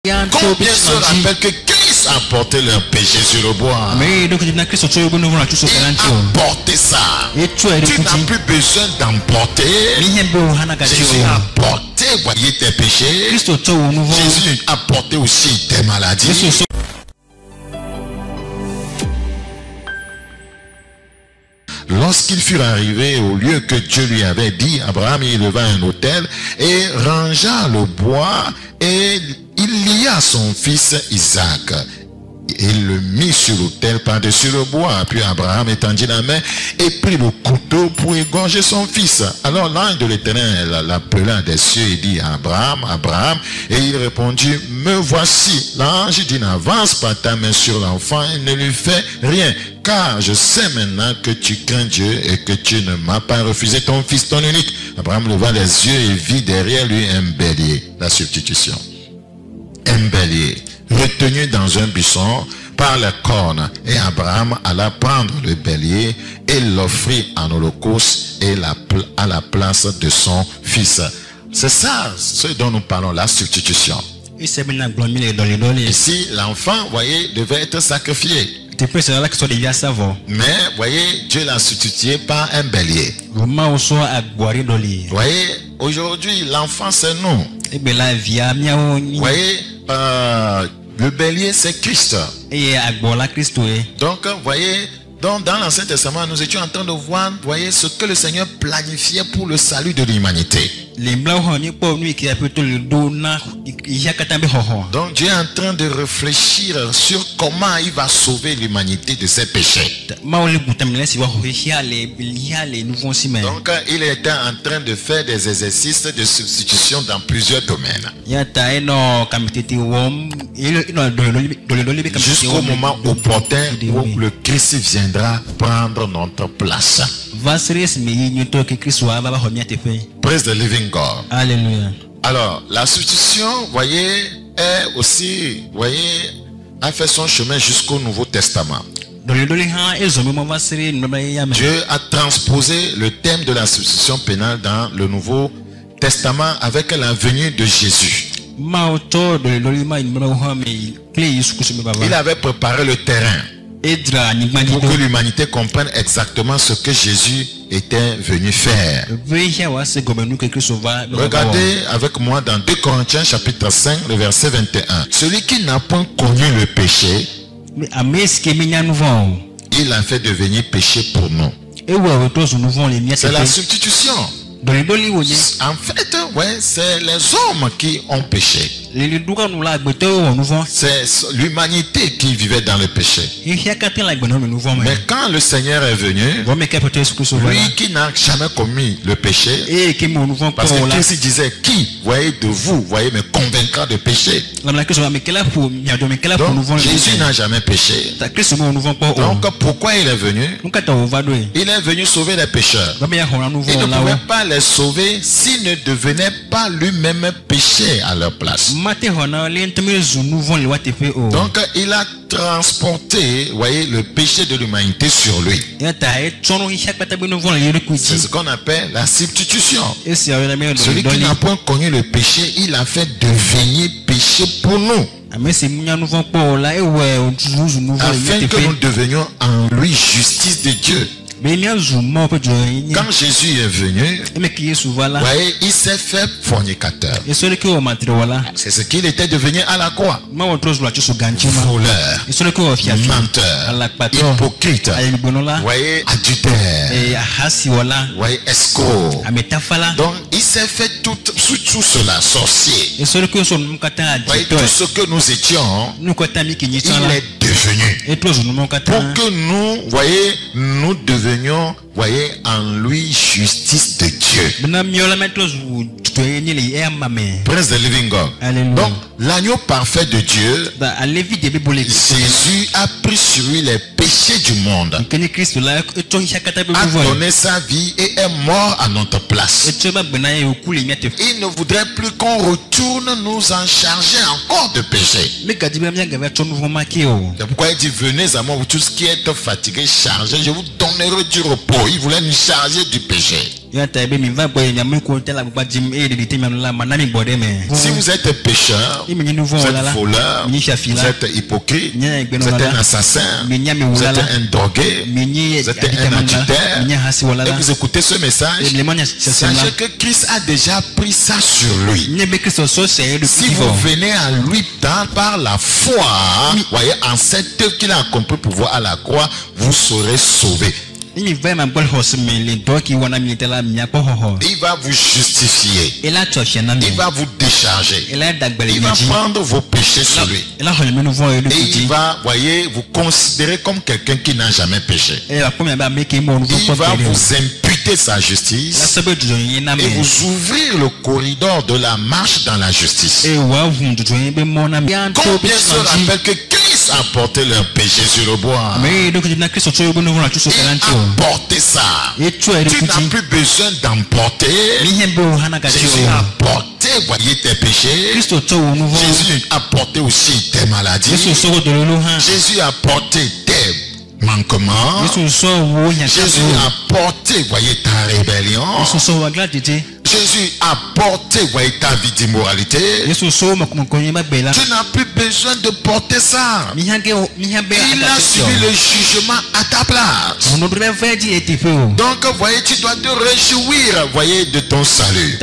Combien se rappellent que Christ a porté leur péché sur le bois? Il a porté ça. Tu n'as plus besoin d'emporter. Jésus a porté, voyez, tes péchés. Jésus a porté aussi tes maladies. Lorsqu'ils furent arrivés au lieu que Dieu lui avait dit, Abraham y leva un autel et rangea le bois et il lia son fils Isaac. Il le mit sur l'autel par-dessus le bois. Puis Abraham étendit la main et prit le couteau pour égorger son fils. Alors l'ange de l'Éternel l'appela des cieux et dit, Abraham, Abraham. Et il répondit, me voici. L'ange dit, n'avance pas ta main sur l'enfant et ne lui fais rien. Car je sais maintenant que tu crains Dieu et que tu ne m'as pas refusé ton fils, ton unique. Abraham leva les yeux et vit derrière lui un bélier. La substitution. Un bélier retenu dans un buisson par les cornes. Et Abraham alla prendre le bélier et l'offrit en holocauste et à la place de son fils. C'est ça ce dont nous parlons, la substitution. Ici, l'enfant, voyez, devait être sacrifié. Mais, voyez, Dieu l'a substitué par un bélier. Voyez, aujourd'hui, l'enfant, c'est nous. Voyez, le bélier, c'est Christ. Donc, voyez, dans l'Ancien Testament, nous étions en train de voir, voyez, ce que le Seigneur planifiait pour le salut de l'humanité. Donc Dieu est en train de réfléchir sur comment il va sauver l'humanité de ses péchés. Donc il était en train de faire des exercices de substitution dans plusieurs domaines. Jusqu'au moment opportun où le Christ viendra prendre notre place. Praise the living God. Alléluia. Alors, la substitution, voyez, est aussi, voyez, a fait son chemin jusqu'au Nouveau Testament. Dieu a transposé le thème de la substitution pénale dans le Nouveau Testament avec la venue de Jésus. Il avait préparé le terrain pour que l'humanité comprenne exactement ce que Jésus était venu faire. Regardez avec moi dans 2 Corinthiens chapitre 5, le verset 21. Celui qui n'a point connu le péché, il a fait devenir péché pour nous. C'est la substitution. En fait, ouais, c'est les hommes qui ont péché. C'est l'humanité qui vivait dans le péché. Mais quand le Seigneur est venu, lui qui n'a jamais commis le péché, parce que Christ disait, qui, voyez, de vous, voyez, me convaincra de péché. Donc Jésus n'a jamais péché. Donc pourquoi il est venu? Il est venu sauver les pécheurs. Il ne pouvait pas les sauver s'il ne devenait pas lui-même péché à leur place. Donc il a transporté, voyez, le péché de l'humanité sur lui. C'est ce qu'on appelle la substitution. Celui qui n'a point connu le péché, il a fait devenir péché pour nous, afin que nous devenions en lui justice de Dieu. Quand Jésus est venu, voyez, il s'est fait fornicateur. C'est ce qu'il était devenu à la croix. Voleur, menteur, hypocrite, voyez, adultère, voyez, escroc. Donc il s'est fait tout cela, sorcier. Voyez, tout ce que nous étions, il est devenu. Pour que nous, voyez, nous devenions, voyez, en lui justice de Dieu. Praise the living God. Donc l'agneau parfait de Dieu, Jésus a pris sur lui les péchés du monde, a donné sa vie et est mort à notre place. Il ne voudrait plus qu'on retourne nous en charger encore de péché. C'est pourquoi il dit, venez à moi, vous tous qui êtes fatigués, chargés, je vous donnerai du repos. Il voulait nous charger du péché. Si vous êtes pécheur, vous êtes voleur, vous êtes hypocrite, vous êtes un assassin, vous êtes un drogué, vous êtes un adultère, et vous écoutez ce message, sachez que Christ a déjà pris ça sur lui. Si vous venez à lui par la foi, voyez, en cette œuvre qu'il a accomplie pour vous à la croix, vous serez sauvés. Il va vous justifier. Il va vous décharger. Il va prendre vos péchés sur lui. Et il va, voyez, vous considérer comme quelqu'un qui n'a jamais péché. Il va vous imputer sa justice et vous ouvrir le corridor de la marche dans la justice. Combien se rappellent que Christ a porté leur péché sur le bois? Porter ça. Tu n'as plus besoin d'emporter. Jésus a porté, voyez, tes péchés. Jésus a porté aussi tes maladies. Jésus a porté tes manquements. Jésus a porté, voyez, ta rébellion. Jésus a porté, voyez, ta vie d'immoralité. Tu n'as plus besoin de porter ça. Il a suivi le jugement à ta place. Donc, voyez, tu dois te réjouir, voyez, de ton salut.